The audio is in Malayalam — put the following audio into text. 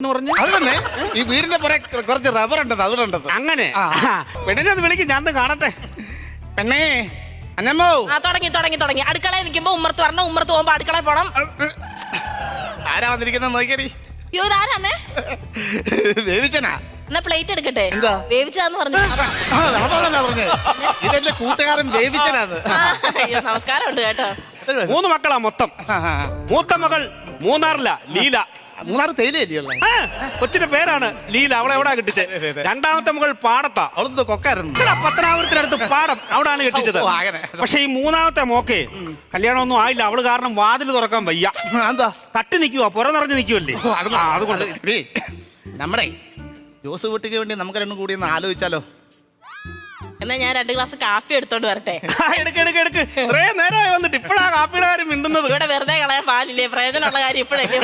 പറഞ്ഞു അത് തന്നെ ഈ വീടിന്റെ പുറകെ കുറച്ച് റബ്ബർ ഉണ്ടത് അതുകൊണ്ടത് അങ്ങനെ പെണ്ണിനെ ഒന്ന് വിളിക്കും ഞാൻ കാണട്ടെ. പെണ്ണേ അന്നമ്മോ. തുടങ്ങി അടുക്കളയിൽ നിൽക്കുമ്പോ ഉമ്മർത്ത് വരണം, ഉമ്മർത്ത് പോകുമ്പോ അടുക്കളയിൽ പോണം. ആരാ വന്നിരിക്കുന്നത് നോക്കിയടി. അയ്യോ ഇതാരാന്നേ? വേവിച്ചനാ. എന്നാ പ്ലേറ്റ് എടുക്കട്ടെ. എന്താ വേവിച്ചാന്ന് പറഞ്ഞു. പറഞ്ഞേ ഇതെന്റെ കൂട്ടുകാരൻ വേവിച്ചനാന്ന്. നമസ്കാരം ഉണ്ട് കേട്ടോ. 3 മക്കളാ മൊത്തം. മൂത്ത മകൾ മൂന്നാറില ലീല. മൂന്നാർ തേയിലല്ലേ? കൊച്ചിന്റെ പേരാണ് ലീല. അവളെ എവിടാ കെട്ടിച്ചത്? രണ്ടാമത്തെ മകൾ പാടത്താ. അവളെന്തോ കൊക്കായിരുന്നു. പത്തനാപുരത്തിനടുത്ത് പാടം, അവിടാണ് കെട്ടിച്ചത്. പക്ഷെ ഈ മൂന്നാമത്തെ മോക്കെ കല്യാണമൊന്നും ആയില്ല. അവള് കാരണം വാതിൽ തുറക്കാൻ വയ്യ. എന്താ തട്ടി നിൽക്കുവാ, പുറ നിറഞ്ഞു നിൽക്കുവല്ലേ. അതുകൊണ്ട് നമ്മുടെ ജോസ് കുട്ടിക്ക് വേണ്ടി നമുക്ക് രണ്ടും കൂടി ഒന്ന് ആലോചിച്ചാലോ? എന്നാ ഞാൻ 2 ഗ്ലാസ് കാപ്പി എടുത്തോണ്ട് വരട്ടെ. എടുക്ക് ഇത്രയും നേരമായി വന്നിട്ട് ഇപ്പഴാ കാപ്പിയുടെ കാര്യം മിണ്ടുന്നത്. ഇവിടെ വെറുതെ കളയാൻ പാലില്ലേ, പ്രയോജനമുള്ള കാര്യം ഇപ്പഴല്ലേ.